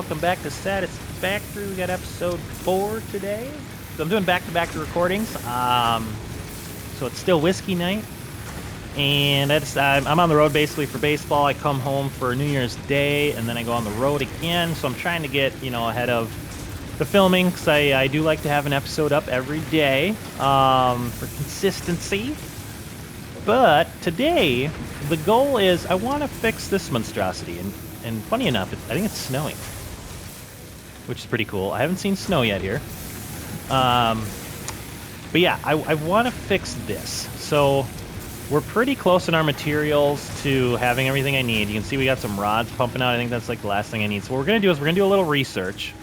welcome back to Satisfactory. We got episode 4 today. So I'm doing back-to-back recordings. So it's still whiskey night. And I'm on the road basically for baseball. I come home for New Year's Day, and then I go on the road again. So I'm trying to get, ahead of the filming, because I do like to have an episode up every day for consistency. But today, the goal is I want to fix this monstrosity. And funny enough, I think it's snowing, which is pretty cool. I haven't seen snow yet here. But yeah, I want to fix this. So we're pretty close in our materials to having everything I need. You can see we got some rods pumping out. I think that's like the last thing I need. So what we're going to do is we're going to do a little research.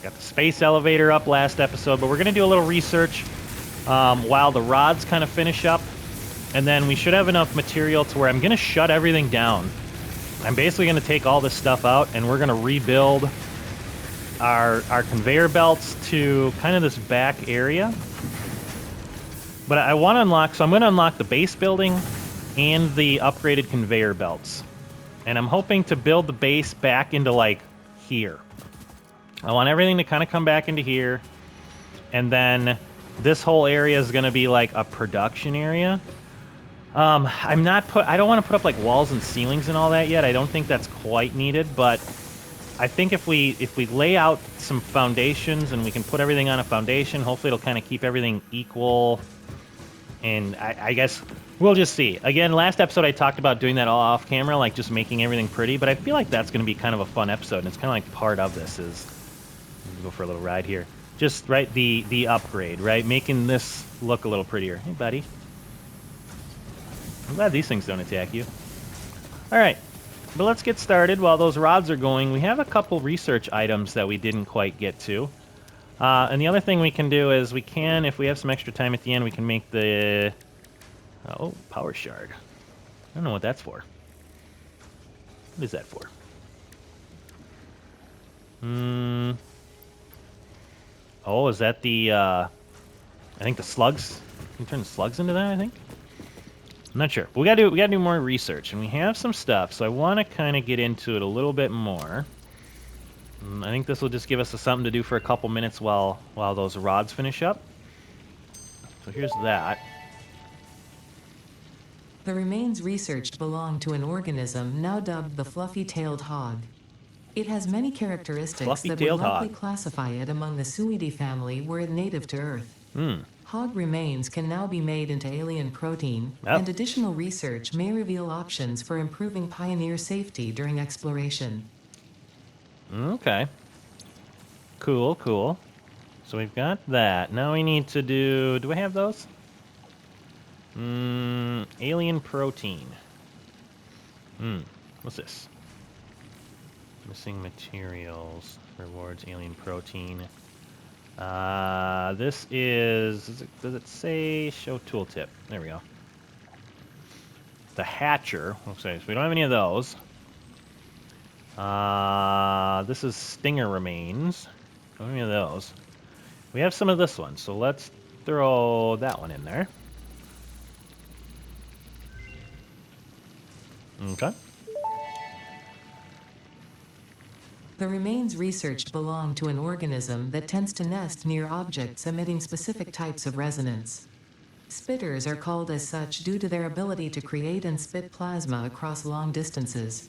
Got the space elevator up last episode, but we're going to do a little research while the rods kind of finish up. And then we should have enough material to where I'm going to shut everything down. I'm basically going to take all this stuff out, and we're going to rebuild our conveyor belts to kind of this back area. But I want to unlock, so I'm going to unlock the base building and the upgraded conveyor belts. And I'm hoping to build the base back into, like, here. I want everything to kind of come back into here. And then this whole area is going to be, like, a production area. I don't want to put up, like, walls and ceilings and all that yet. I don't think that's quite needed, but I think if we lay out some foundations and we can put everything on a foundation, hopefully it'll kind of keep everything equal. And I guess we'll just see. Again, last episode I talked about doing that all off camera, like just making everything pretty, but I feel like that's going to be kind of a fun episode, and it's kind of like part of this is, go for a little ride here. Just, right, the upgrade, right? Making this look a little prettier. Hey, buddy. I'm glad these things don't attack you. All right, but let's get started. While those rods are going, we have a couple research items that we didn't quite get to. And the other thing we can do is we can, if we have some extra time at the end, we can make the... Oh, power shard. I don't know what that's for. What is that for? Oh, is that the... I think the slugs? Can you turn the slugs into that, I think? I'm not sure. But we gotta do more research, and we have some stuff, so I want to kind of get into it a little bit more. I think this will just give us something to do for a couple minutes while those rods finish up. So here's that. The remains researched belong to an organism now dubbed the fluffy-tailed hog. It has many characteristics that would likely classify it among the Suidae family were it native to Earth. Hog remains can now be made into alien protein, and additional research may reveal options for improving pioneer safety during exploration. Okay. Cool, cool. So we've got that. Now we need to do I have those? Alien protein. What's this? Missing materials. Rewards alien protein. This is... Does it say show tooltip? There we go. The hatcher. Okay, so we don't have any of those. This is stinger remains. Don't have any of those. We have some of this one, so let's throw that one in there. Okay. The remains researched belong to an organism that tends to nest near objects emitting specific types of resonance. Spitters are called as such due to their ability to create and spit plasma across long distances.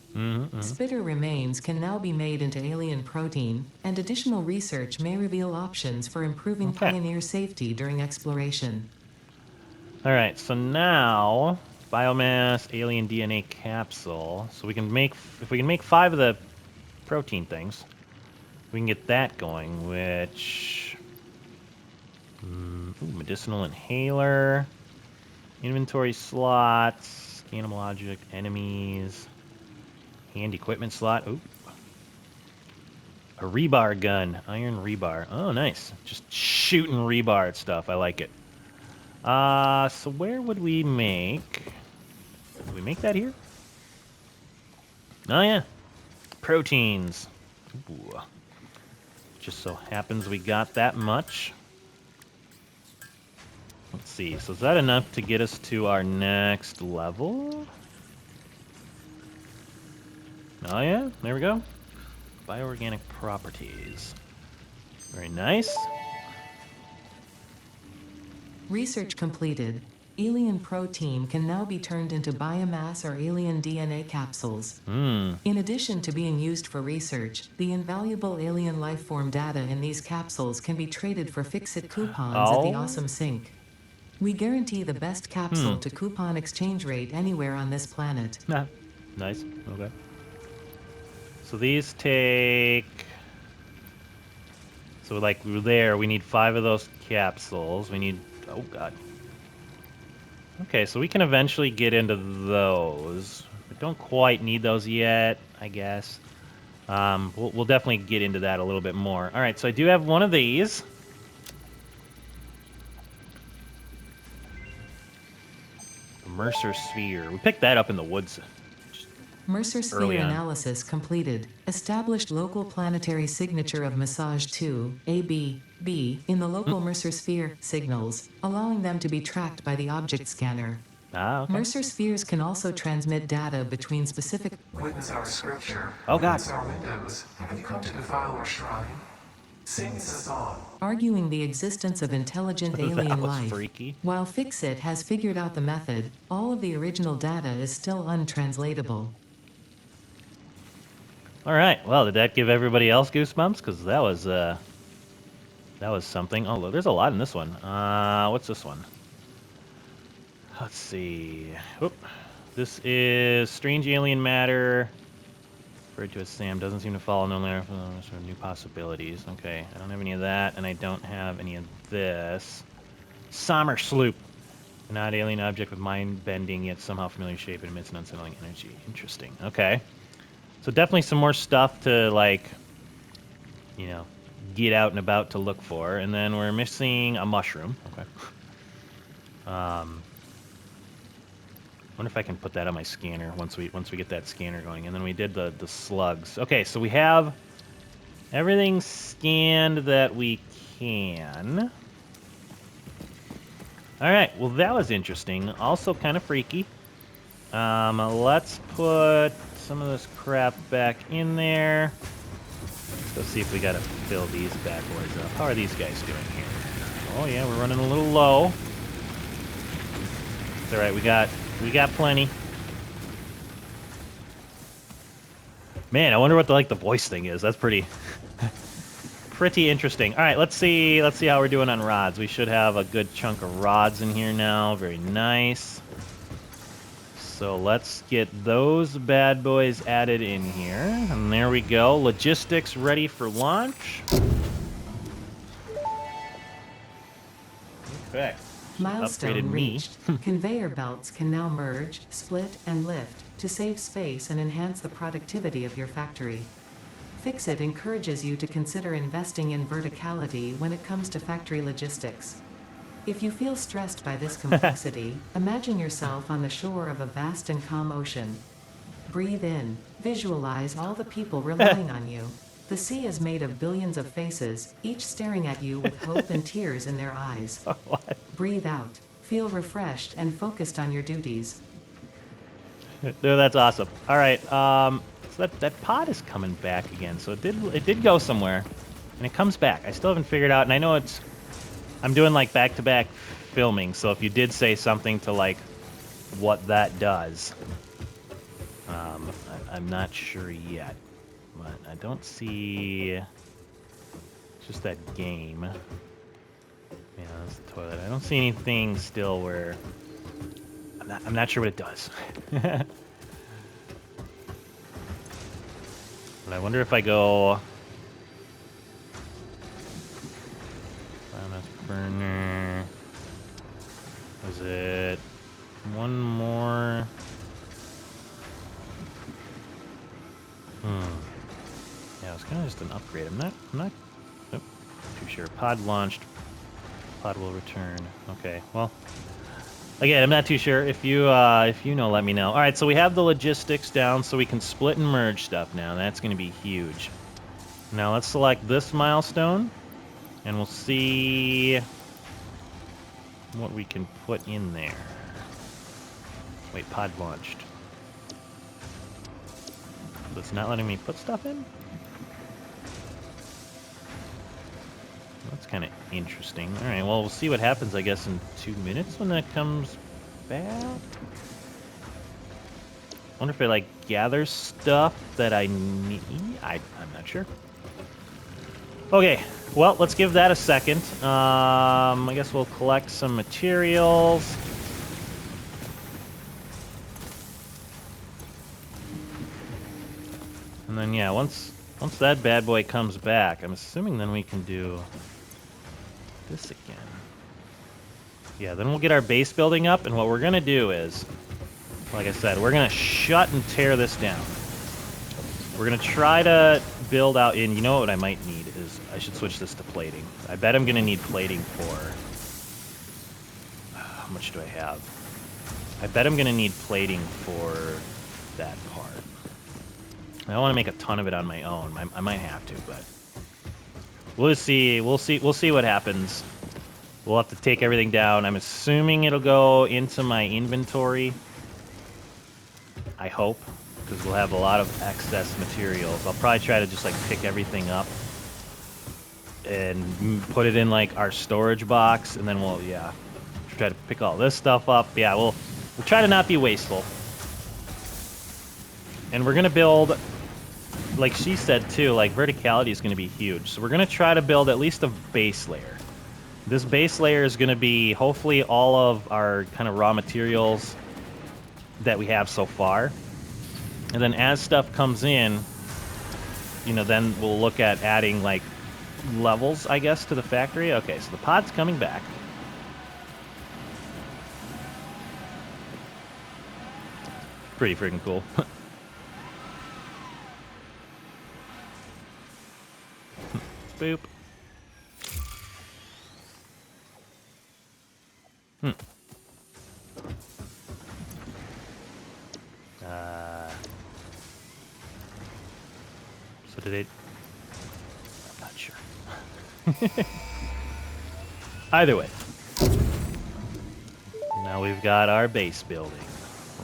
Spitter remains can now be made into alien protein, and additional research may reveal options for improving pioneer safety during exploration. All right, so now biomass alien DNA capsule. So we can make, if we can make 5 of the protein things, we can get that going, which... medicinal inhaler, inventory slots, cannibalogic enemies, hand equipment slot. Ooh. A rebar gun, iron rebar. Oh, nice. Just shooting rebar at stuff. I like it. So where would we make... Would we make that here? Oh, yeah. Proteins. Ooh. Just so happens we got that much. Let's see. So is that enough to get us to our next level? Oh, yeah. There we go. Bioorganic properties. Very nice. Research completed. Alien protein can now be turned into biomass or alien DNA capsules. Hmm. In addition to being used for research, the invaluable alien lifeform data in these capsules can be traded for fix-it coupons at the Oh. Awesome Sink. We guarantee the best capsule to coupon exchange rate anywhere on this planet. Nice. Okay. So these take... So like there, we need 5 of those capsules. We need... Oh, God. Okay, so we can eventually get into those. We don't quite need those yet, I guess. We'll definitely get into that a little bit more. All right, so I do have one of these. The Mercer Sphere. We picked that up in the woods. Mercer Early sphere on. analysis completed. Established local planetary signature of massage 2, AB, in the local Mercer sphere signals, allowing them to be tracked by the object scanner. Ah, okay. Mercer spheres can also transmit data between specific. Witness our scripture. Oh, God. Witness our windows. Have you come to defile our shrine? Sing us a song. Arguing the existence of intelligent That alien was life. freaky. While Fixit has figured out the method, all of the original data is still untranslatable. All right. Well, did that give everybody else goosebumps? Because that was something. Oh, look, there's a lot in this one. What's this one? Let's see. Oop. This is strange alien matter. Referred to as Sam. Doesn't seem to follow no layer for new possibilities. Okay, I don't have any of that, and I don't have any of this. Sommer sloop. An odd alien object with mind-bending yet somehow familiar shape and emits an unsettling energy. Interesting. Okay. So definitely some more stuff to, like, you know, get out and about to look for. And then we're missing a mushroom. Okay. Wonder if I can put that on my scanner once we get that scanner going. And then we did the slugs. Okay, so we have everything scanned that we can. All right, well that was interesting. Also kind of freaky. Let's put some of this crap back in there. Let's go see if we gotta fill these bad boys up. How are these guys doing here? Oh yeah, we're running a little low. It's all right. We got plenty. Man, I wonder what the voice thing is. That's pretty interesting. All right, let's see how we're doing on rods. We should have a good chunk of rods in here now. Very nice. So let's get those bad boys added in here. And there we go. Logistics ready for launch. Okay. Milestone Upgraded me. reached. Conveyor belts can now merge, split, and lift to save space and enhance the productivity of your factory. Fixit encourages you to consider investing in verticality when it comes to factory logistics. If you feel stressed by this complexity, imagine yourself on the shore of a vast and calm ocean. Breathe in. Visualize all the people relying on you. The sea is made of billions of faces, each staring at you with hope and tears in their eyes. What? Breathe out. Feel refreshed and focused on your duties. No, that's awesome. All right, so that pod is coming back again. So it did go somewhere, and it comes back. I still haven't figured out, and I know I'm doing like back-to-back filming. So if you did say something to like what that does, I'm not sure yet. But I don't see. It's just that game. Yeah, that's the toilet. I don't see anything still where. I'm not sure what it does. But I wonder if I go. Biomass burner. Was it one more? Yeah, it's kind of just an upgrade. I'm not nope, too sure. Pod launched. Pod will return. Okay, well. Again, I'm not too sure. If you know, let me know. All right, so we have the logistics down, so we can split and merge stuff now. That's going to be huge. Now let's select this milestone, and we'll see what we can put in there. Wait, pod launched. It's not letting me put stuff in? It's kind of interesting. All right, well, we'll see what happens, I guess, in 2 minutes when that comes back. Wonder if it, like, gathers stuff that I need. I'm not sure. Okay, well, let's give that a second. I guess we'll collect some materials. And then, yeah, once that bad boy comes back, I'm assuming then we can do this again. Yeah, then we'll get our base building up, and what we're going to do is, like I said, we're going to shut and tear this down. We're going to try to build out in... You know what I might need is... I should switch this to plating. I bet I'm going to need plating for... How much do I have? I bet I'm going to need plating for that part. I don't want to make a ton of it on my own. I might have to, but... We'll see. We'll see what happens. We'll have to take everything down. I'm assuming it'll go into my inventory. I hope, because we'll have a lot of excess materials. I'll probably try to just like pick everything up and put it in like our storage box, and then we'll try to pick all this stuff up. Yeah, we'll try to not be wasteful. And we're gonna build, like she said too, like verticality is gonna be huge. So we're gonna try to build at least a base layer. This base layer is gonna be hopefully all of our kind of raw materials that we have so far. And then as stuff comes in, you know, then we'll look at adding like levels, I guess, to the factory. Okay, so the pod's coming back. Pretty freaking cool. Boop. So did it... I'm not sure. Either way. Now we've got our base building.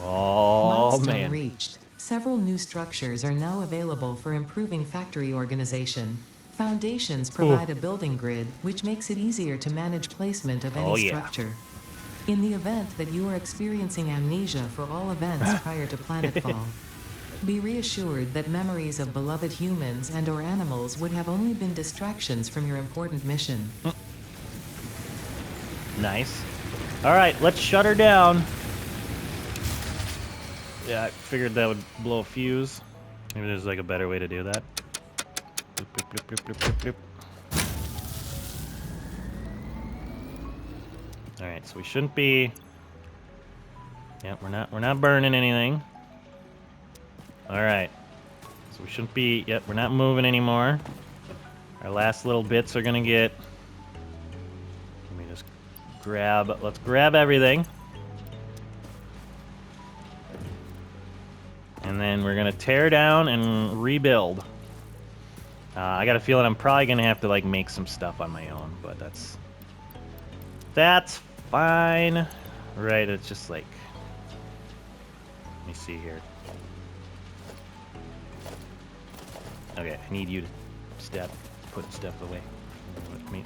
Oh, Milestone man. reached. Several new structures are now available for improving factory organization. Foundations provide a building grid, which makes it easier to manage placement of any structure. In the event that you are experiencing amnesia for all events prior to planetfall, be reassured that memories of beloved humans and/or animals would have only been distractions from your important mission. Nice. All right, let's shut her down. Yeah, I figured that would blow a fuse. Maybe there's like a better way to do that. Bloop, bloop, bloop, bloop, bloop, bloop, bloop. All right, so we shouldn't be. Yeah, we're not burning anything. All right, so we shouldn't be. Yep, we're not moving anymore. Our last little bits are gonna get. Let me just grab. Let's grab everything. And then we're gonna tear down and rebuild. I got a feeling I'm probably gonna have to like make some stuff on my own, but that's fine. Right, it's just like, let me see here. Okay, I need you to put stuff away. Let me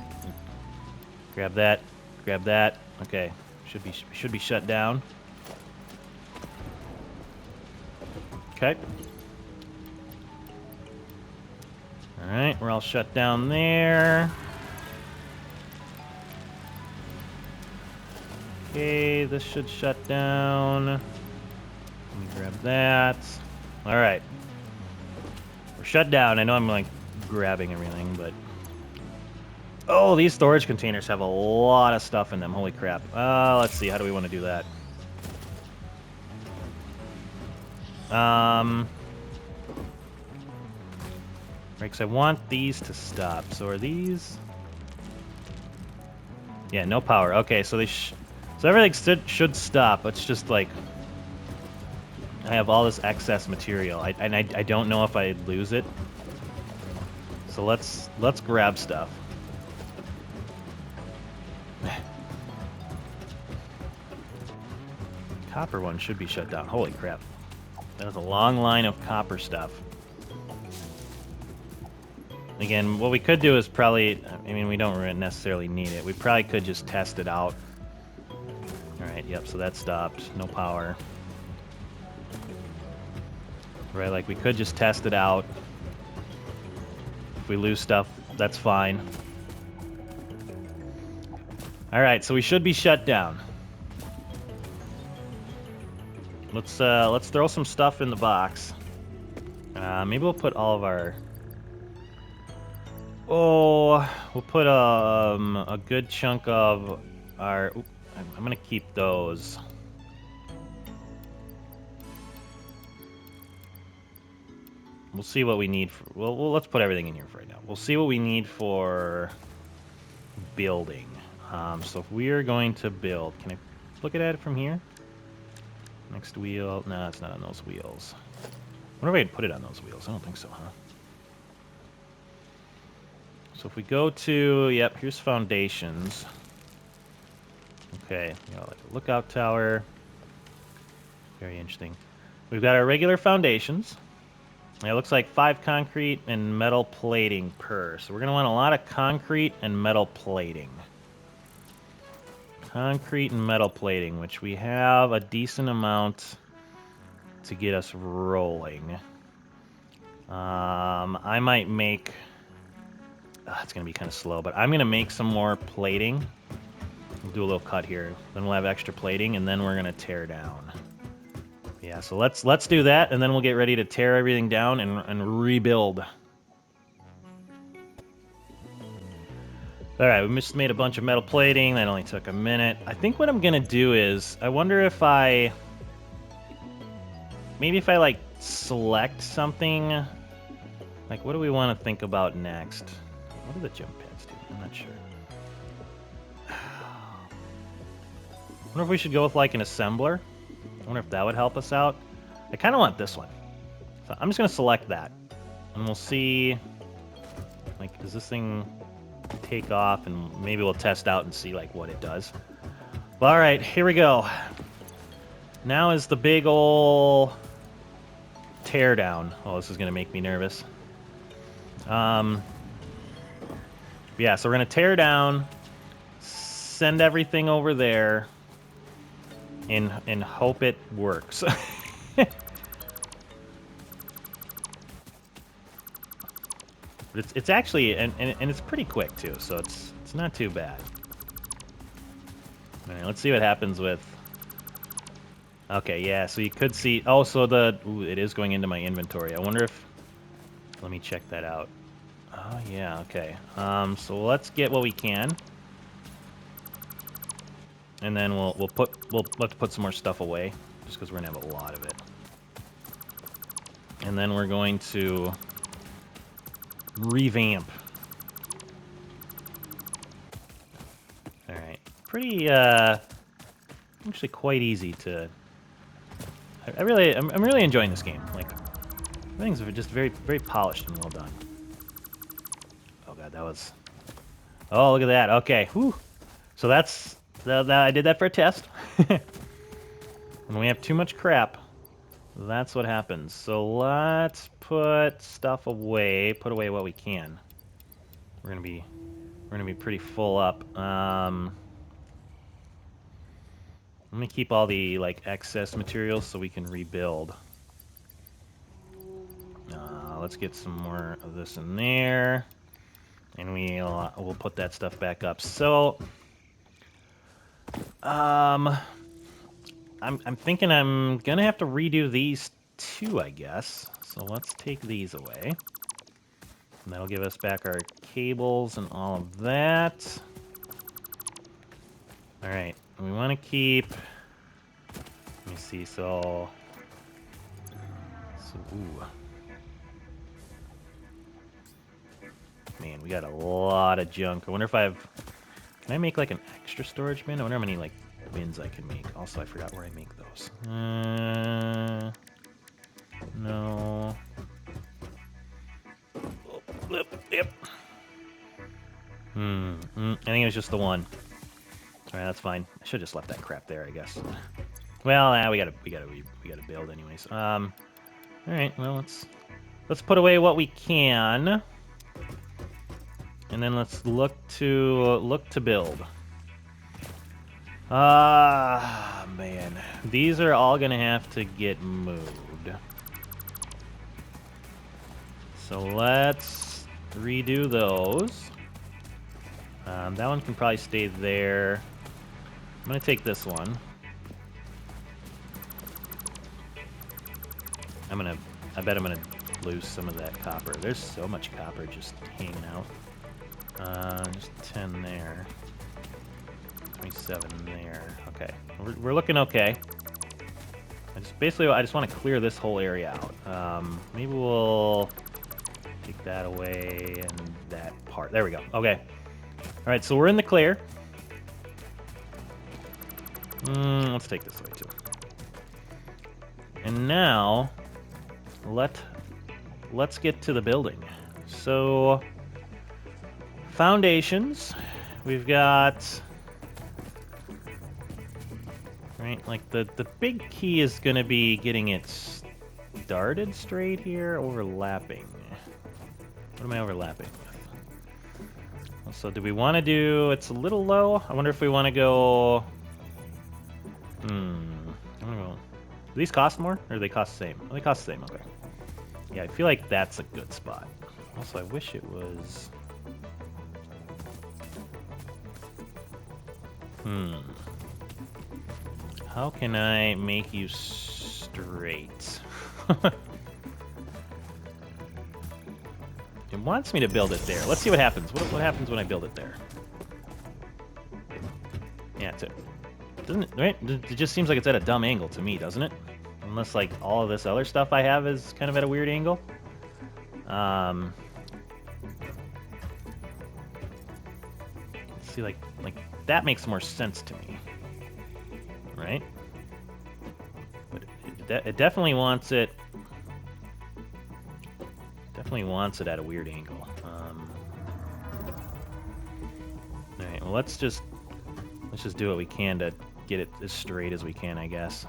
grab that. Okay, should be shut down. Okay. All right, we're all shut down there. Okay, this should shut down. Let me grab that. All right. We're shut down. I know I'm like grabbing everything, but... Oh, these storage containers have a lot of stuff in them. Holy crap. Let's see. How do we want to do that? Right, because I want these to stop. So are these... Yeah, no power. Okay, so so everything should stop. It's just like... I have all this excess material. I don't know if I lose it. So let's grab stuff. Copper one should be shut down. Holy crap. That was a long line of copper stuff. Again, what we could do is probably... I mean, we don't necessarily need it. We probably could just test it out. Alright, yep, so that stopped. No power. Right, like, we could just test it out. If we lose stuff, that's fine. Alright, so we should be shut down. Let's throw some stuff in the box. Maybe we'll put all of our... Oh, we'll put a good chunk of our... Oop, I'm gonna keep those. We'll see what we need for... Well, let's put everything in here for right now. We'll see what we need for building. So if we are going to build... Can I look at it from here? Next wheel... No, it's not on those wheels. I wonder if I can put it on those wheels. I don't think so, huh? So if we go to... Yep, here's foundations. Okay, we got like a lookout tower. Very interesting. We've got our regular foundations. It looks like 5 concrete and metal plating per. So we're going to want a lot of concrete and metal plating. Concrete and metal plating, which we have a decent amount to get us rolling. I might make... it's going to be kind of slow, but I'm going to make some more plating. We'll do a little cut here. Then we'll have extra plating, and then we're going to tear down. Yeah, so let's do that, and then we'll get ready to tear everything down and rebuild. All right, we just made a bunch of metal plating. That only took a minute. I think what I'm gonna do is, I wonder if maybe if I like select something. Like, what do we want to think about next? What do the jump pads do? I'm not sure. I wonder if we should go with like an assembler. I wonder if that would help us out. I kind of want this one. So I'm just going to select that. And we'll see, like, does this thing take off? And maybe we'll test out and see, like, what it does. Well, all right, here we go. Now is the big ol' tear down. Oh, this is going to make me nervous. Yeah, so we're going to tear down, send everything over there, and hope it works. But it's actually and it's pretty quick too, so it's not too bad. All right, let's see what happens with. Okay, yeah, so you could see. Oh, so it is going into my inventory. I wonder if. Let me check that out. Oh yeah, okay. So let's get what we can. And then we'll let's put some more stuff away, just because we're gonna have a lot of it. And then we're going to revamp. All right, pretty actually quite easy to. I'm really enjoying this game. Like, everything's just very polished and well done. Oh god, that was. Oh, look at that. Okay, whew. So that's. I did that for a test. When we have too much crap, that's what happens. So let's put stuff away. Put away what we can. We're gonna be pretty full up. Let me keep all the like excess materials so we can rebuild. Let's get some more of this in there, and we'll put that stuff back up. So. I'm thinking I'm gonna have to redo these two, I guess. So let's take these away. And that'll give us back our cables and all of that. All right, we want to keep. Let me see. So ooh. Man, we got a lot of junk. I wonder if Can I make like an extra storage bin? I wonder how many like bins I can make. Also, I forgot where I make those. No. Oh, yep. I think it was just the one. All right, that's fine. I should have just left that crap there, I guess. Well, we gotta build anyways. All right. Well, let's put away what we can. And then let's look to build. Ah, man. These are all gonna have to get moved. So let's redo those. That one can probably stay there. I'm gonna take this one. I bet I'm gonna lose some of that copper. There's so much copper just hanging out. Just 10 there. 27 there. Okay, we're looking okay. I just want to clear this whole area out. Maybe we'll take that away and that part. There we go. Okay. All right, so we're in the clear. Let's take this away too. And now, let's get to the building. So, foundations. We've got, right, like the big key is going to be getting it started straight here, overlapping. What am I overlapping with? So do we want to do, it's a little low. I wonder if we want to go, I don't know. Do these cost more, or do they cost the same? Oh, they cost the same, okay. Yeah, I feel like that's a good spot. Also, I wish it was... How can I make you straight? It wants me to build it there. Let's see what happens. What happens when I build it there? Yeah, it's it. Doesn't it, right? It just seems like it's at a dumb angle to me, doesn't it? Unless, like, all of this other stuff I have is kind of at a weird angle. See, like that makes more sense to me, right? But it definitely wants it. Definitely wants it at a weird angle. All right. Well, let's just do what we can to get it as straight as we can, I guess.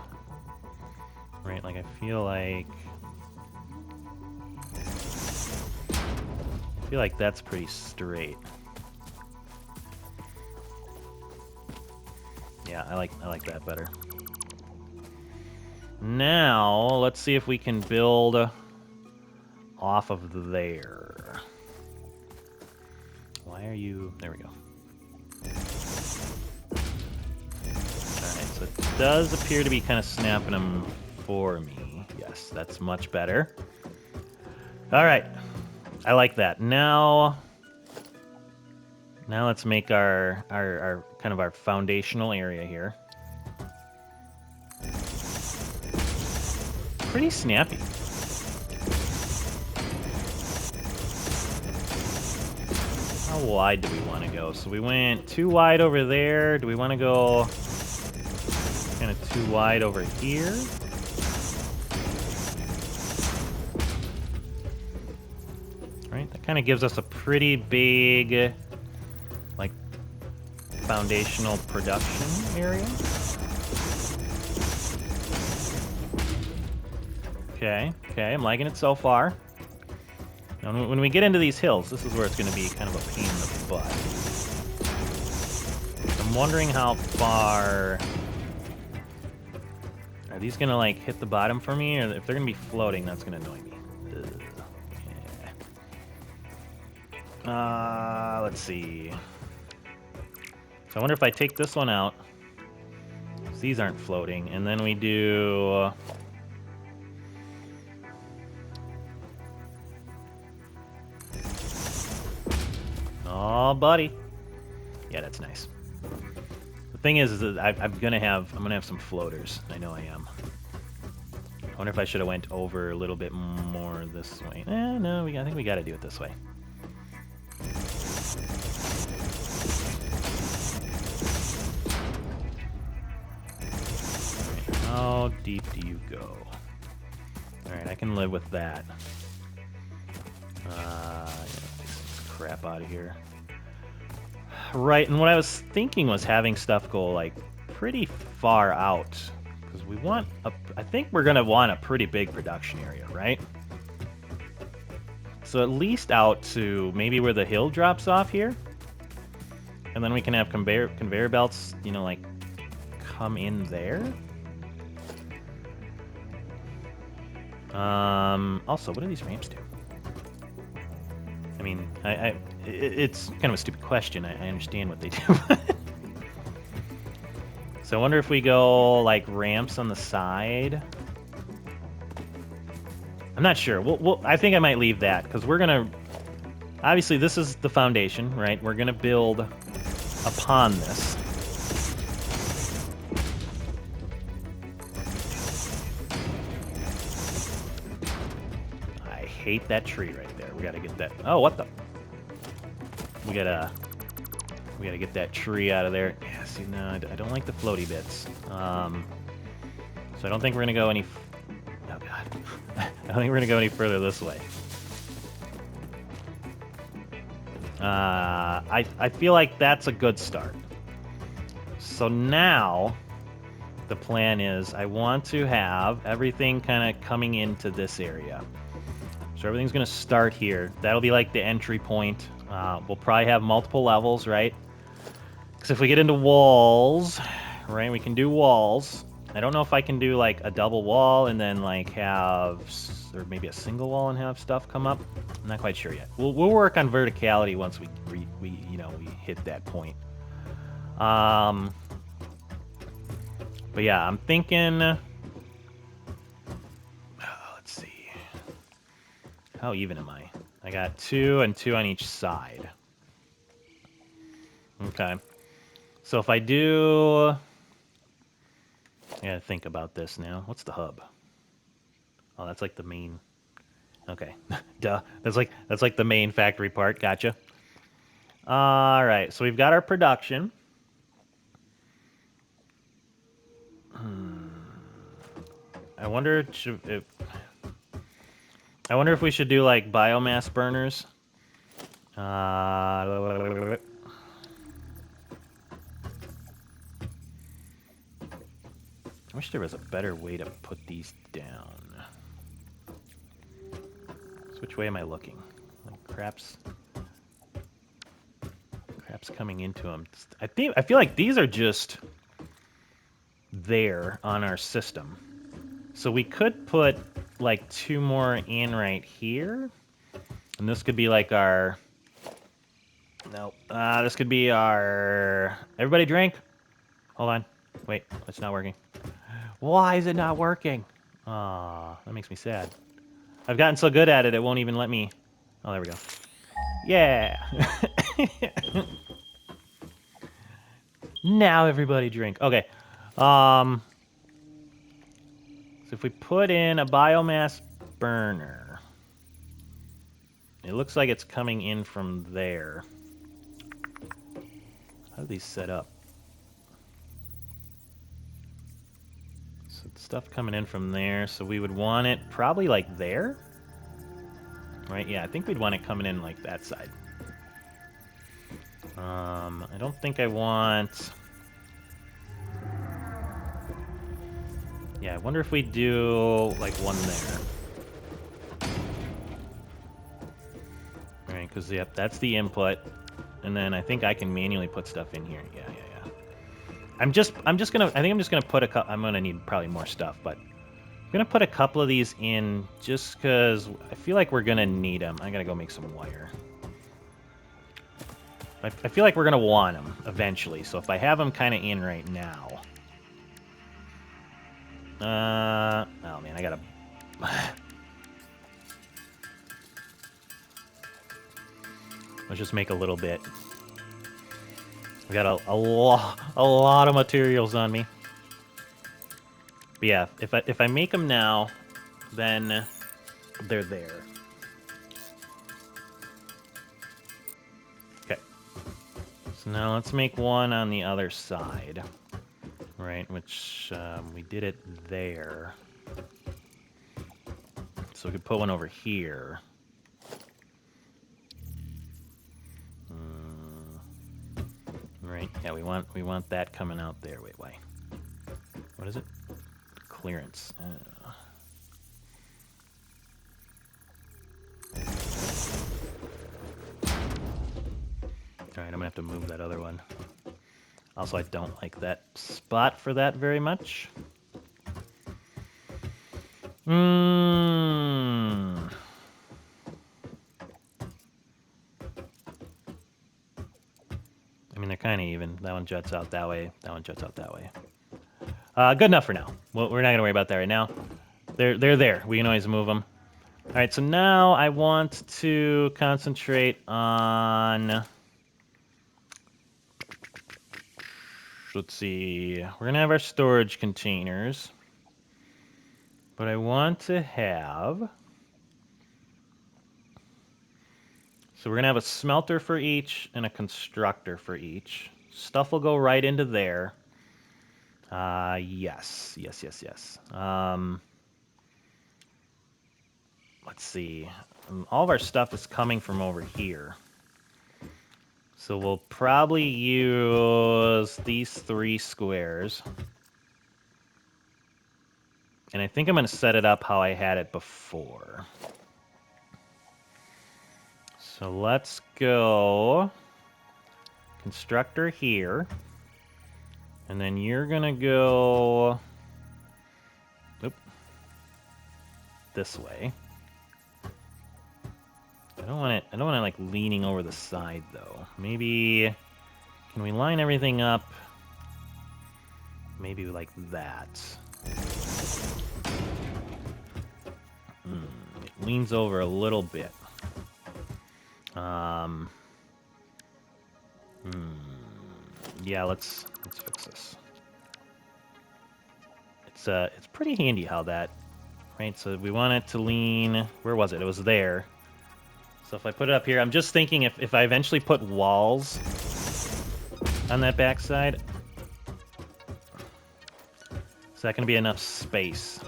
Right? Like I feel like that's pretty straight. Yeah, I like that better. Now, let's see if we can build off of there. Why are you... There we go. Alright, so it does appear to be kind of snapping them for me. Yes, that's much better. Alright, I like that. Now let's make our kind of our foundational area here. Pretty snappy. How wide do we want to go? So we went too wide over there. Do we want to go kind of too wide over here? Right, that kind of gives us a pretty big, like, foundational production area. Okay, I'm liking it so far. Now, when we get into these hills, this is where it's going to be kind of a pain in the butt. I'm wondering how far... Are these going to, like, hit the bottom for me? Or if they're going to be floating, that's going to annoy me. Yeah. Let's see. So I wonder if I take this one out. These aren't floating. And then we do... Oh, buddy. Yeah, that's nice. The thing is that I'm gonna have some floaters. I know I am. I wonder if I should have went over a little bit more this way. No, I think we got to do it this way. Right, how deep do you go? All right, I can live with that. Crap out of here. Right, and what I was thinking was having stuff go like pretty far out, because we want I think we're gonna want a pretty big production area, right? So at least out to maybe where the hill drops off here. And then we can have conveyor belts, you know, like, come in there. Also, what do these ramps do? I mean, it's kind of a stupid question. I understand what they do. So I wonder if we go, like, ramps on the side. I'm not sure. I think I might leave that, because we're going to... Obviously, this is the foundation, right? We're going to build upon this. I hate that tree right there. We got to get that... Oh, what the... We gotta get that tree out of there. Yeah, see, no, I don't like the floaty bits. So I don't think we're gonna go any... Oh, God. I don't think we're gonna go any further this way. I feel like that's a good start. So now, the plan is I want to have everything kind of coming into this area. So everything's gonna start here. That'll be like the entry point. We'll probably have multiple levels, right? Because if we get into walls, right, we can do walls. I don't know if I can do like a double wall and then like have, or maybe a single wall and have stuff come up. I'm not quite sure yet. We'll work on verticality once we hit that point. But yeah, I'm thinking. Let's see. How even am I? I got 2 and 2 on each side. Okay. So if I do... I gotta think about this now. What's the hub? Oh, that's like the main... Okay. Duh. That's like the main factory part. Gotcha. Alright, so we've got our production. I wonder if we should do like biomass burners. I wish there was a better way to put these down. So which way am I looking? Like crap's coming into them. I feel like these are just there on our system. So we could put like 2 more in right here. And this could be like our... No. This could be our... Everybody drink? Hold on. Wait, it's not working. Why is it not working? Aw, that makes me sad. I've gotten so good at it, it won't even let me... Oh, there we go. Yeah! Now everybody drink. Okay. So if we put in a biomass burner... It looks like it's coming in from there. How do these set up? So stuff coming in from there, so we would want it probably like there? Right, yeah, I think we'd want it coming in like that side. I don't think I want... Yeah, I wonder if we do like one there. Alright, because yep, that's the input. And then I think I can manually put stuff in here. Yeah. I'm just gonna put a couple. I'm gonna need probably more stuff, but I'm gonna put a couple of these in just because I feel like we're gonna need them. I gotta go make some wire. I feel like we're gonna want them eventually. So if I have them kind of in right now, oh man, I gotta. Let's just make a little bit. We got a lot of materials on me. But yeah, if I make them now, then they're there. Okay. So now let's make one on the other side. Right, which we did it there. So we could put one over here. Right, yeah, we want that coming out there. Wait, why? What is it? Clearance. Alright, I'm gonna have to move that other one. Also, I don't like that spot for that very much. I mean, they're kind of even. That one juts out that way. That one juts out that way. Good enough for now. Well, we're not going to worry about that right now. They're there. We can always move them. All right, so now I want to concentrate on... Let's see. We're going to have our storage containers. But I want to have... So we're going to have a smelter for each and a constructor for each. Stuff will go right into there. Yes. Let's see. All of our stuff is coming from over here. So we'll probably use these 3 squares. And I think I'm going to set it up how I had it before. So let's go constructor here. And then you're going to go this way. I don't want it like leaning over the side though. Maybe can we line everything up maybe like that? It leans over a little bit. Yeah, let's fix this. It's pretty handy how that, right? So we want it to lean. Where was it? It was there. So if I put it up here, I'm just thinking if I eventually put walls on that backside, is that going to be enough space?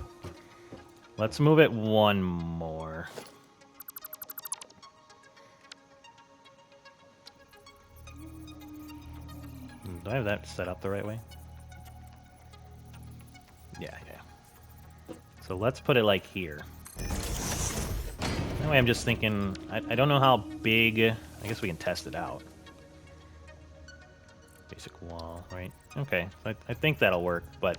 Let's move it one more. Do I have that set up the right way? Yeah. So let's put it like here. That way I'm just thinking, I don't know how big, I guess we can test it out. Basic wall, right? Okay, I think that'll work, but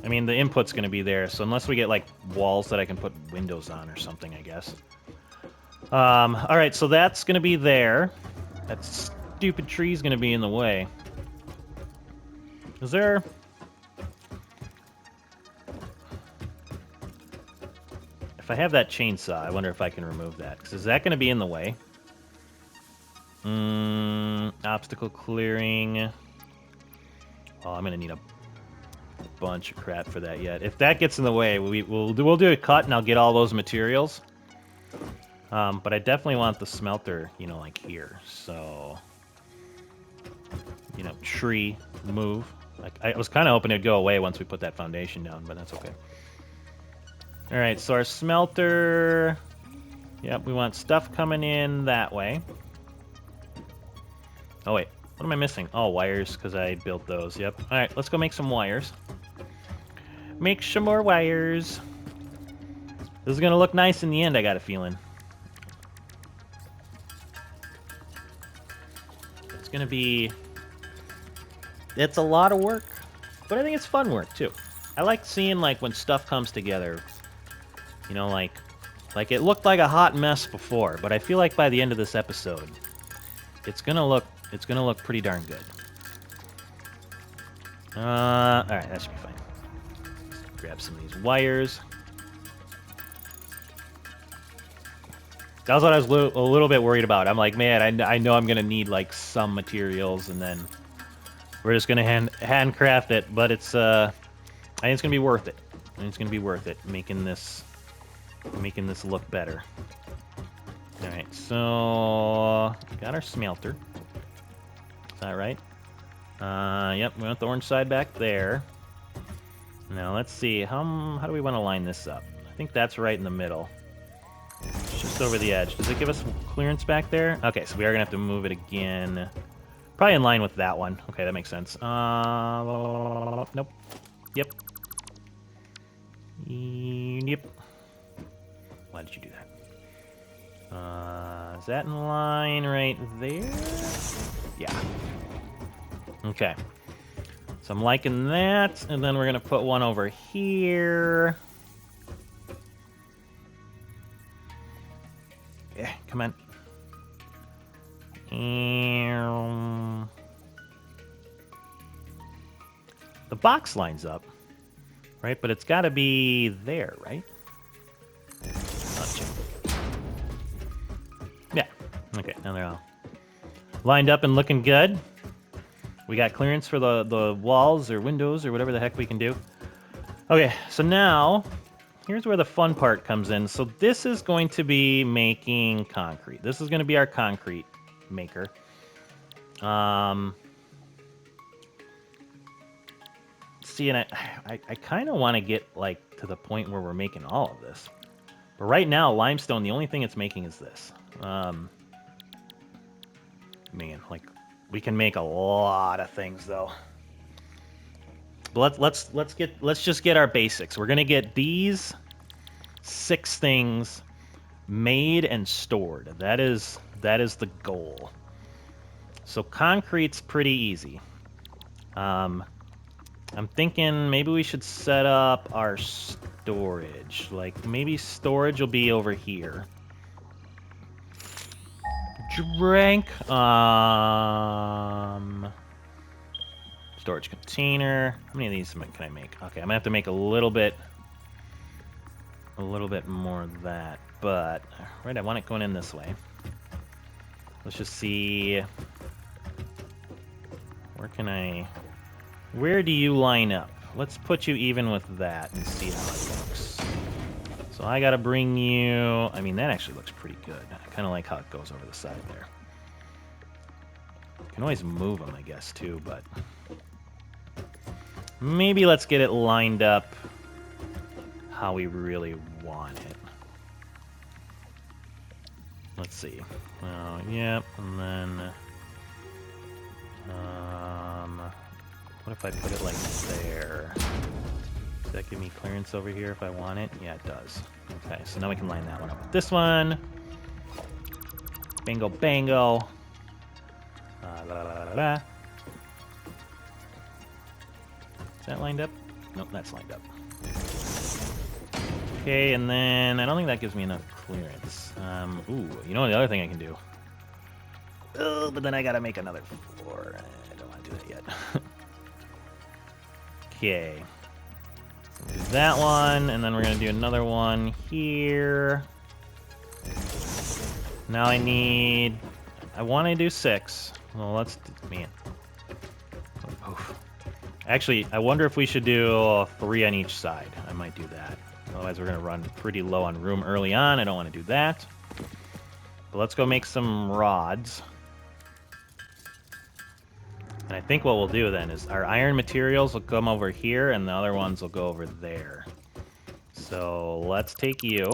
I mean, the input's going to be there, so unless we get like walls that I can put windows on or something, I guess. Alright, so that's going to be there. That stupid tree's going to be in the way. Is there... If I have that chainsaw, I wonder if I can remove that. Because is that going to be in the way? Obstacle clearing. Oh, I'm going to need a bunch of crap for that yet. If that gets in the way, we'll do a cut and I'll get all those materials. But I definitely want the smelter, you know, like here. So, you know, tree, move. Like, I was kind of hoping it'd go away once we put that foundation down, but that's okay. All right, so our smelter... Yep, we want stuff coming in that way. Oh, wait. What am I missing? Oh, wires, because I built those. Yep. All right, let's go make some wires. Make some more wires. This is going to look nice in the end, I got a feeling. It's going to be... It's a lot of work, but I think it's fun work, too. I like seeing, like, when stuff comes together. You know, like it looked like a hot mess before, but I feel like by the end of this episode, it's gonna look pretty darn good. All right, that should be fine. Let's grab some of these wires. That was what I was a little bit worried about. I'm like, man, I know I'm gonna need like some materials, and then we're just gonna handcraft it. But it's I think it's gonna be worth it. I think it's gonna be worth it making this look better. All right, so got our smelter. Is that right? Yep, we want the orange side back there. Now let's see, how do we want to line this up? I think that's right in the middle. It's just over the edge. Does it give us clearance back there? Okay, so we are gonna have to move it again. Probably in line with that one. Okay, that makes sense. Nope. Yep. Yep. Why did you do that? Is that in line right there? Yeah. Okay. So I'm liking that, and then we're gonna put one over here. Yeah, come on. The box lines up, right? But it's got to be there, right? Yeah. Okay, now they're all lined up and looking good. We got clearance for the walls or windows or whatever the heck we can do. Okay, so now here's where the fun part comes in. So this is going to be making concrete. This is going to be our concrete maker. See, and I kind of want to get like to the point where we're making all of this. But right now, limestone, the only thing it's making is this. Man, like we can make a lot of things though. But let's just get our basics. We're gonna get these 6 things made and stored. That is the goal. So concrete's pretty easy. I'm thinking maybe we should set up our storage. Like maybe storage will be over here. Drink. Storage container. How many of these can I make? Okay, I'm gonna have to make a little bit more of that. But right, I want it going in this way. Let's just see. Where do you line up? Let's put you even with that and see how it looks. So I gotta bring you... I mean, that actually looks pretty good. I kind of like how it goes over the side there. You can always move them, I guess, too, but... Maybe let's get it lined up how we really want it. Let's see. Oh, yep, and then... what if I put it like there? Does that give me clearance over here if I want it? Yeah, it does. Okay, so now we can line that one up with this one. Bingo, bango. La, la, la, la, la. Is that lined up? Nope, that's lined up. Okay, and then I don't think that gives me enough clearance. Ooh, you know the other thing I can do? Oh, but then I gotta make another floor. I don't want to do that yet. Okay. Do that one, and then we're gonna do another one here. Now I want to do 6. Well, let's... Man. Oof. Actually, I wonder if we should do 3 on each side. I might do that. Otherwise, we're going to run pretty low on room early on. I don't want to do that. But let's go make some rods. And I think what we'll do then is our iron materials will come over here, and the other ones will go over there. So let's take you.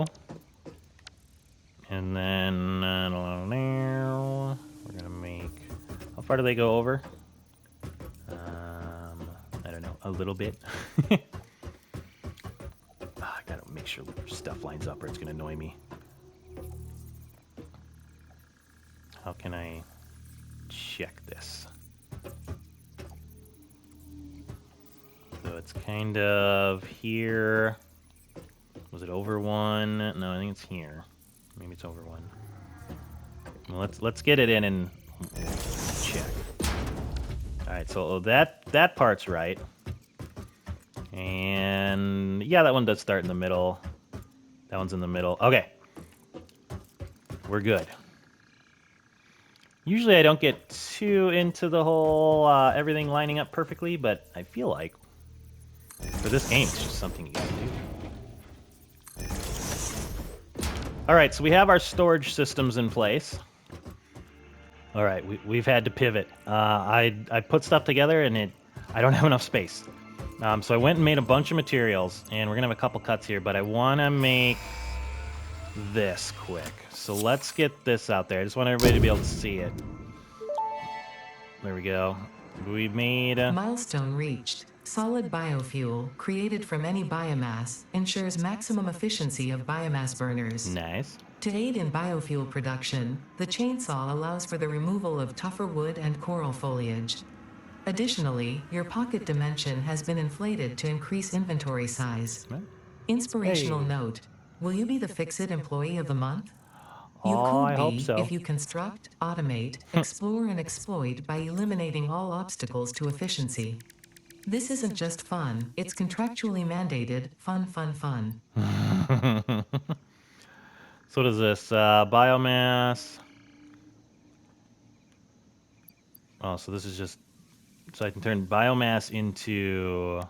And then we're gonna make... How far do they go over? I don't know, a little bit. I gotta make sure stuff lines up or it's gonna annoy me. How can I check this? So it's kind of here. Was it over 1? No, I think it's here. Maybe it's over 1. Well, let's get it in and check. All right, so that part's right. And yeah, that one does start in the middle. That one's in the middle. Okay. We're good. Usually I don't get too into the whole everything lining up perfectly, but I feel like for this game, it's just something you gotta do. All right, so we have our storage systems in place. All right, we've had to pivot. I put stuff together, and I don't have enough space. So I went and made a bunch of materials, and we're going to have a couple cuts here, but I want to make this quick. So let's get this out there. I just want everybody to be able to see it. There we go. We made... Milestone reached. Solid biofuel, created from any biomass, ensures maximum efficiency of biomass burners. Nice. To aid in biofuel production, the chainsaw allows for the removal of tougher wood and coral foliage. Additionally, your pocket dimension has been inflated to increase inventory size. Inspirational Hey. note: will you be the Fix-It Employee of the Month? You Oh, could I hope be so. if you construct, automate, explore, and exploit by eliminating all obstacles to efficiency. This isn't just fun, it's contractually mandated fun, fun, fun. So what is this? Biomass. Oh, so this is just so I can turn biomass into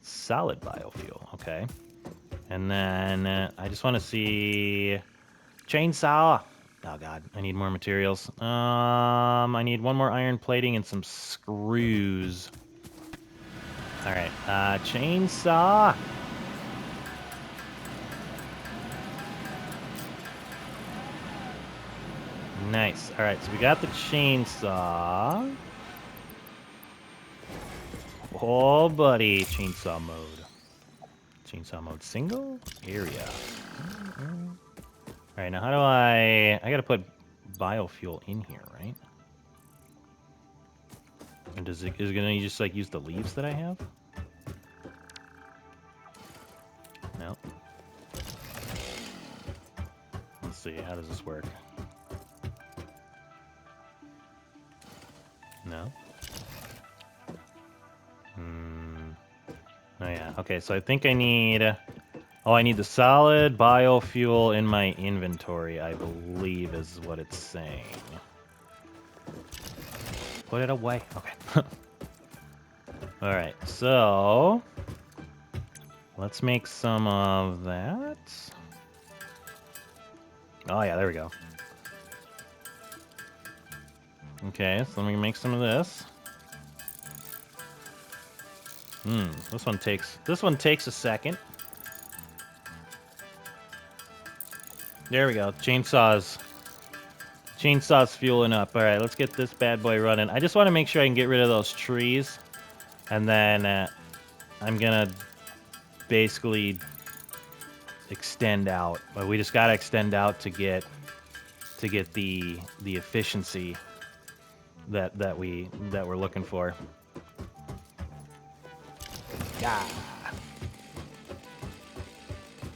solid biofuel. Okay. And then I just want to see chainsaw. Oh God, I need more materials. I need one more iron plating and some screws. All right, chainsaw. Nice. All right, so we got the chainsaw. Oh, buddy, chainsaw mode. Chainsaw mode single area. All right, now how do I gotta put biofuel in here, right? And is it gonna just like use the leaves that I have? No. Let's see, how does this work? No. Oh yeah. Okay, so I think I need. Oh, I need the solid biofuel in my inventory, I believe is what it's saying. Put it away. Okay. All right, so let's make some of that. Oh yeah, there we go. Okay, so let me make some of this. This one takes a second. There we go. Chainsaws fueling up. All right, let's get this bad boy running. I just want to make sure I can get rid of those trees, and then I'm gonna basically extend out. But we just gotta extend out to get the efficiency that we're looking for. Yeah.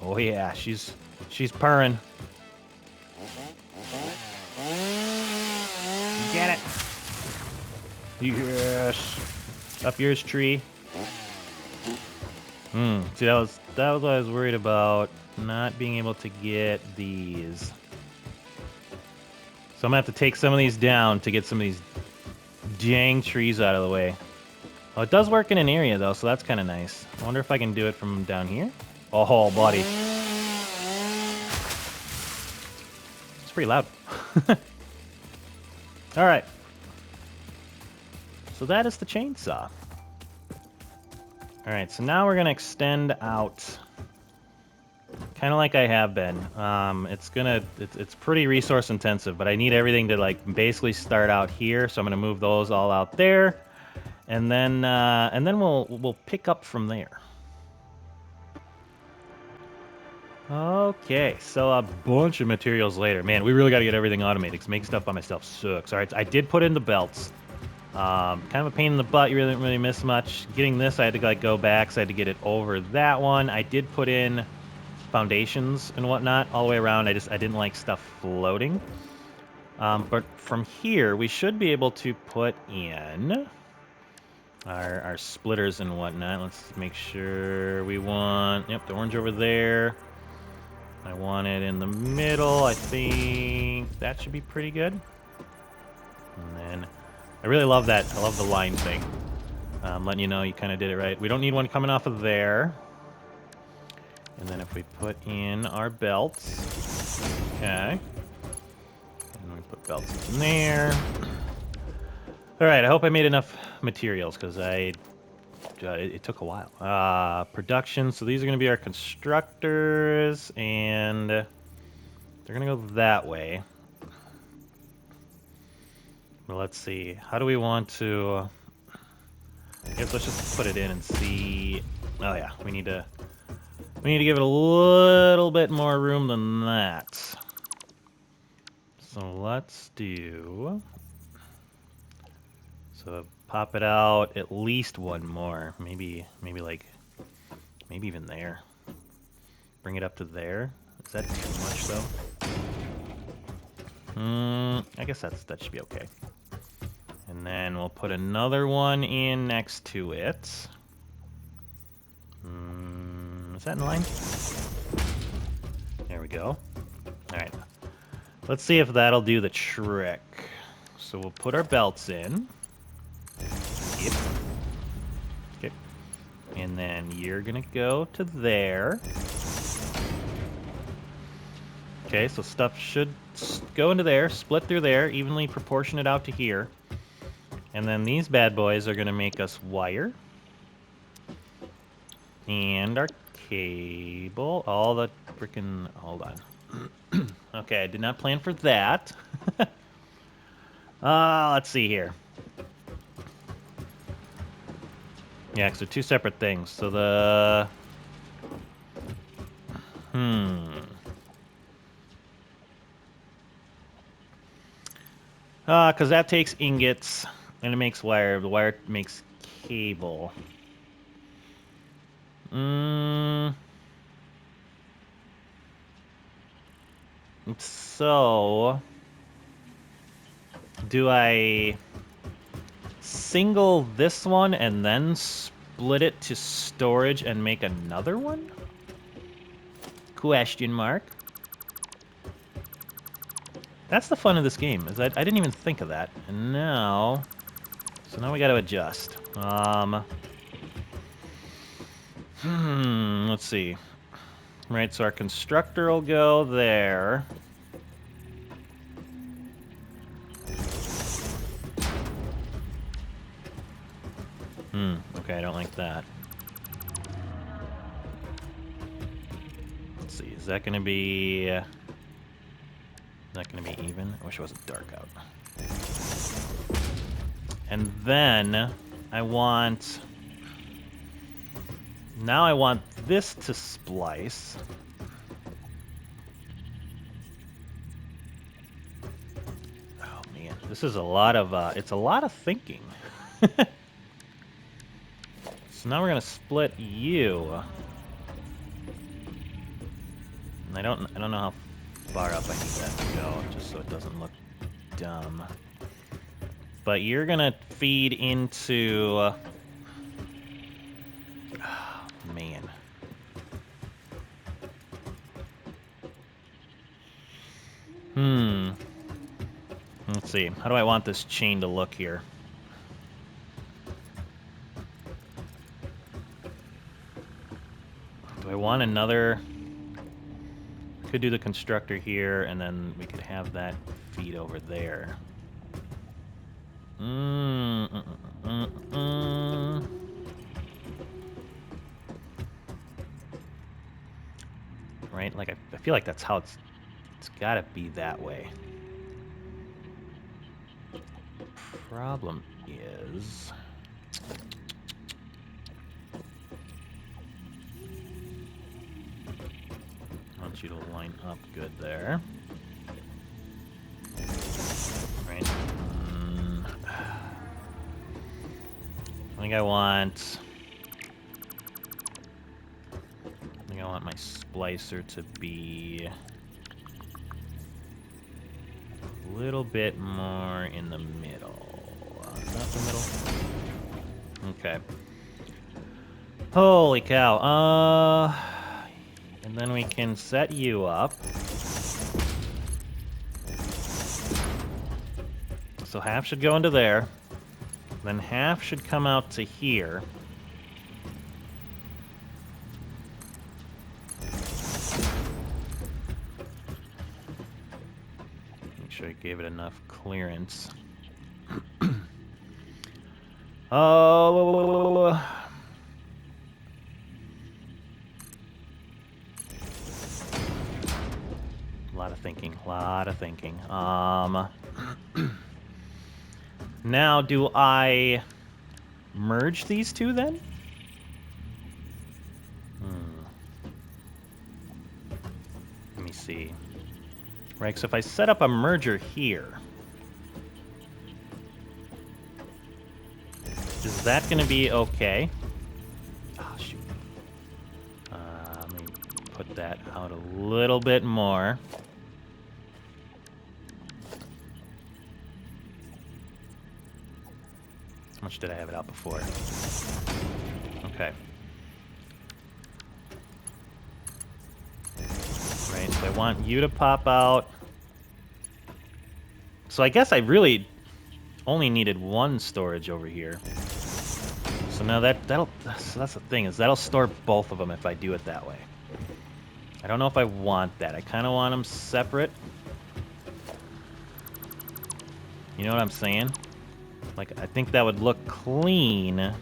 Oh yeah, she's purring. Get it. Yes. Up yours, tree. See, that was what I was worried about, not being able to get these. So I'm gonna have to take some of these down to get some of these dang trees out of the way. Oh, it does work in an area though, so that's kind of nice. I wonder if I can do it from down here. Oh, buddy. It's pretty loud. All right. So that is the chainsaw. All right, so now we're gonna extend out, kind of like I have been. It's pretty resource intensive, but I need everything to like basically start out here. So I'm gonna move those all out there, and then we'll pick up from there. Okay, so a bunch of materials later. Man, we really got to get everything automated because making stuff by myself sucks. All right, so I did put in the belts. Kind of a pain in the butt. You didn't really miss much. Getting this, I had to like go back, so I had to get it over that one. I did put in foundations and whatnot all the way around. I didn't like stuff floating. But from here, we should be able to put in our splitters and whatnot. Let's make sure we want, yep, the orange over there. I want it in the middle. I think that should be pretty good. And then I really love that. I love the line thing. Letting you know you kind of did it right. We don't need one coming off of there. And then if we put in our belts. Okay. And we put belts in there. All right, I hope I made enough materials because it took a while. Production, so these are going to be our constructors, and they're going to go that way. Well, let's see. How do we want to... I guess let's just put it in and see... Oh, yeah, we need to We need to give it a little bit more room than that. So let's do... So pop it out at least one more. Maybe even there. Bring it up to there. Is that too much though? I guess that should be okay. And then we'll put another one in next to it. Is that in line? There we go. Alright. Let's see if that'll do the trick. So we'll put our belts in. Yep. Okay. And then you're gonna go to there. Okay, so stuff should go into there, split through there, evenly proportionate out to here. And then these bad boys are gonna make us wire. And our cable. All the frickin'... Hold on. Okay, I did not plan for that. Let's see here. Yeah, because they're two separate things. So the... Because that takes ingots, and it makes wire. The wire makes cable. So... Do I single this one and then split it to storage and make another one? Question mark. That's the fun of this game, is I didn't even think of that. And now... So now we gotta adjust. Let's see. Right, so our constructor will go there. Okay, I don't like that. Let's see, is that gonna be... Is that gonna be even? I wish it wasn't dark out. And then I want... Now I want this to splice. Oh man, this is a lot of, it's a lot of thinking. So now we're gonna split you. And I don't know how far up I need that to go, just so it doesn't look dumb. But you're gonna feed into... Oh, man. Let's see. How do I want this chain to look here? Do I want another... Could do the constructor here, and then we could have that feed over there. Right? Like, I feel like that's how it's gotta be that way. Problem is... I want you to line up good there. Right. I think I want my splicer to be a little bit more in the middle. Not the middle. Okay. Holy cow. And then we can set you up. So half should go into there. Then half should come out to here. Make sure I gave it enough clearance. Oh... A lot of thinking. Now, do I merge these two then? see. Right, so if I set up a merger here, is that going to be okay? Oh, shoot. Let me put that out a little bit more. How much did I have it out before? Okay. Right, so I want you to pop out. So I guess I really only needed one storage over here. So now so that's the thing, is that'll store both of them if I do it that way. I don't know if I want that. I kind of want them separate. You know what I'm saying? Like, I think that would look clean. At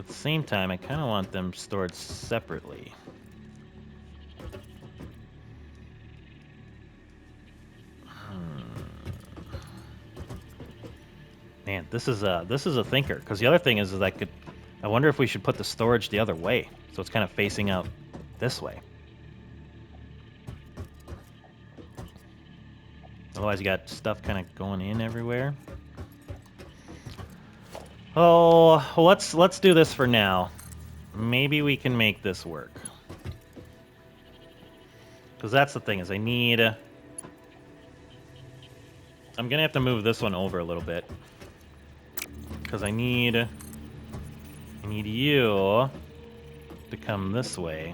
the same time, I kind of want them stored separately. Man, this is a thinker. Because the other thing is I wonder if we should put the storage the other way, so it's kind of facing out this way. Otherwise, you got stuff kind of going in everywhere. Oh, well, let's do this for now. Maybe we can make this work. Because that's the thing, is I'm gonna have to move this one over a little bit. Because I need you to come this way.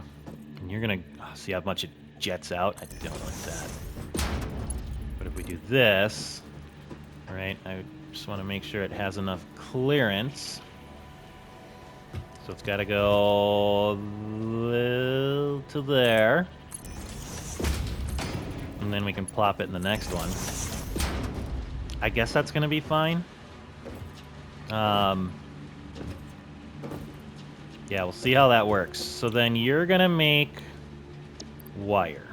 And you're gonna see how much it jets out. I don't like that. But if we do this, right, I just want to make sure it has enough clearance. So it's got to go to there. And then we can plop it in the next one. I guess that's going to be fine. Yeah, we'll see how that works. So then you're going to make wire.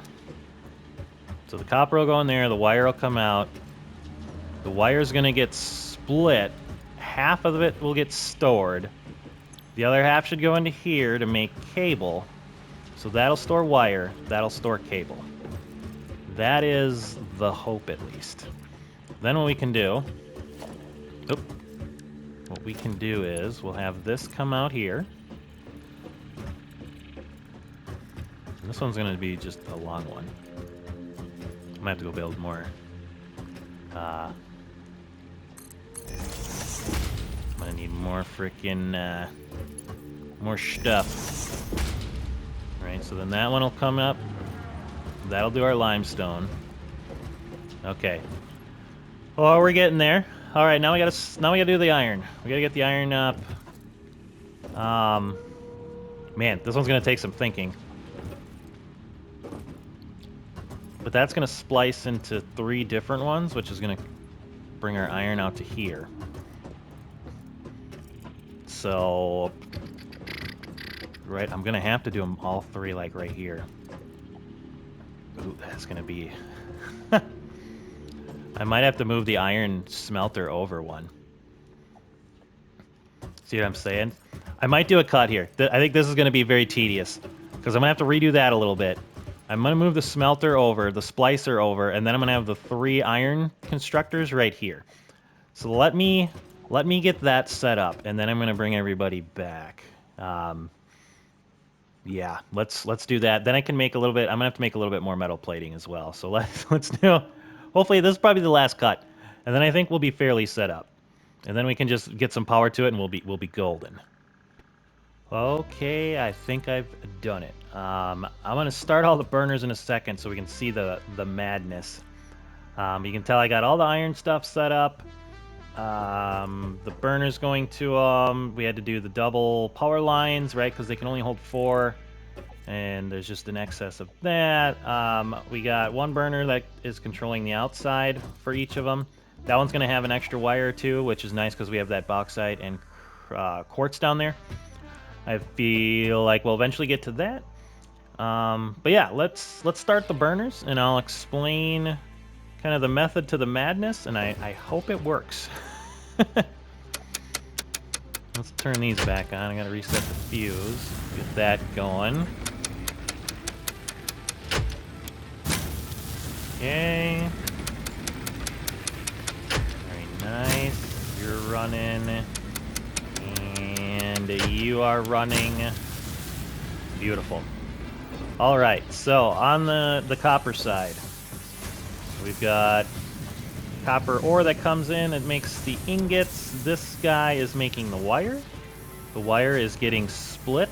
So the copper will go in there, the wire will come out. The wire's going to get split. Half of it will get stored. The other half should go into here to make cable. So that'll store wire, that'll store cable. That is the hope, at least. Then what we can do... What we can do is, we'll have this come out here. And this one's going to be just a long one. I might have to go build more. I'm going to need more frickin' more stuff. Right, so then that one will come up. That'll do our limestone. Okay. Oh, we're getting there. All right, now we gotta do the iron. We gotta get the iron up. Man, this one's gonna take some thinking. But that's gonna splice into 3 different ones, which is gonna bring our iron out to here. So, right, I'm gonna have to do them all 3 like right here. Ooh, that's gonna be... I might have to move the iron smelter over one. See what I'm saying? I might do a cut here. I think this is gonna be very tedious, because I'm gonna have to redo that a little bit. I'm gonna move the smelter over, the splicer over, and then I'm gonna have the 3 iron constructors right here. So let me get that set up, and then I'm gonna bring everybody back. Yeah, let's do that. Then I can make a little bit. I'm gonna have to make a little bit more metal plating as well. So let's do. Hopefully this is probably the last cut, and then I think we'll be fairly set up, and then we can just get some power to it, and we'll be golden. Okay, I think I've done it. I'm gonna start all the burners in a second so we can see the madness. You can tell I got all the iron stuff set up. The burner's going to, we had to do the double power lines, right? Because they can only hold 4, and there's just an excess of that. We got 1 burner that is controlling the outside for each of them. That one's going to have an extra wire too, which is nice because we have that bauxite and quartz down there. I feel like we'll eventually get to that. But yeah, let's start the burners, and I'll explain kind of the method to the madness, and I hope it works. Let's turn these back on. I gotta reset the fuse, get that going. Okay. Very nice. You're running. And you are running. Beautiful. All right, so on the copper side, we've got copper ore that comes in. It makes the ingots. This guy is making the wire. The wire is getting split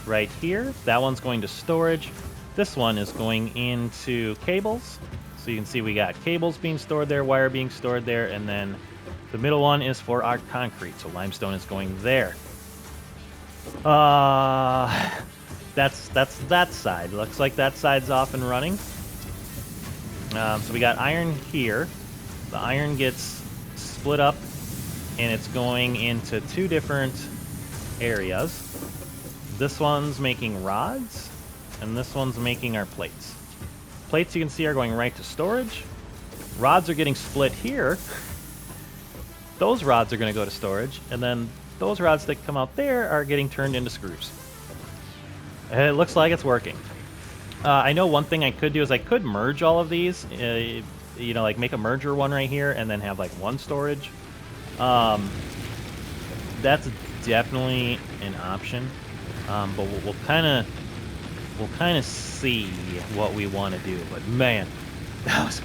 right here. That one's going to storage. This one is going into cables. So you can see we got cables being stored there, wire being stored there, and then the middle one is for our concrete. So limestone is going there. That's that side. Looks like that side's off and running. So we got iron here. The iron gets split up, and it's going into two different areas. This one's making rods, and this one's making our plates. Plates, you can see, are going right to storage. Rods are getting split here. Those rods are going to go to storage, and then those rods that come out there are getting turned into screws. It looks like it's working. I know one thing I could do is I could merge all of these, you know, like make a merger one right here and then have like one storage. That's definitely an option, but we'll kind of see what we want to do. But man, that was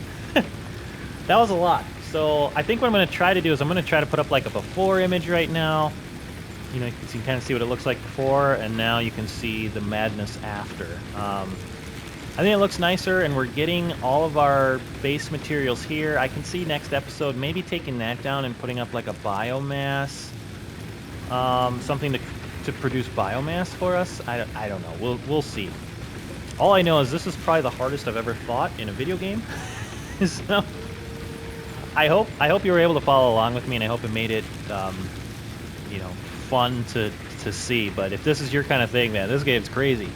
that was a lot. So I think what I'm going to try to do is I'm going to try to put up like a before image right now. You know, you can kind of see what it looks like before, and now you can see the madness after. I think it looks nicer, and we're getting all of our base materials here. I can see next episode maybe taking that down and putting up like a biomass, something to produce biomass for us. I don't know. We'll see. All I know is this is probably the hardest I've ever fought in a video game. So I hope you were able to follow along with me, and I hope it made it, you know, fun to see. But if this is your kind of thing, man, this game's crazy.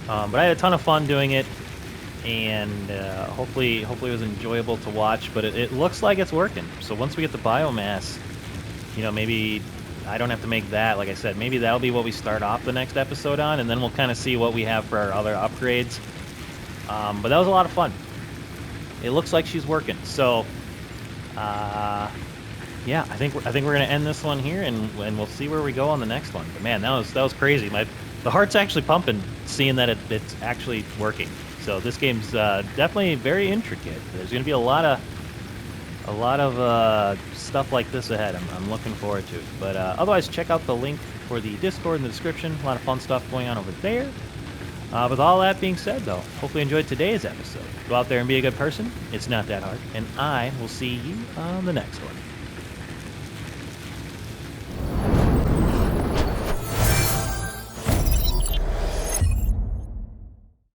But I had a ton of fun doing it, and hopefully it was enjoyable to watch. But it looks like it's working. So once we get the biomass, you know, maybe I don't have to make that. Like I said, maybe that'll be what we start off the next episode on, and then we'll kind of see what we have for our other upgrades. But that was a lot of fun. It looks like she's working. So yeah, I think we're gonna end this one here, and we'll see where we go on the next one. But man, that was crazy. The heart's actually pumping, seeing that it's actually working. So this game's definitely very intricate. There's gonna be a lot of stuff like this ahead. I'm looking forward to it. But otherwise, check out the link for the Discord in the description. A lot of fun stuff going on over there. With all that being said, though, hopefully you enjoyed today's episode. Go out there and be a good person. It's not that hard. And I will see you on the next one.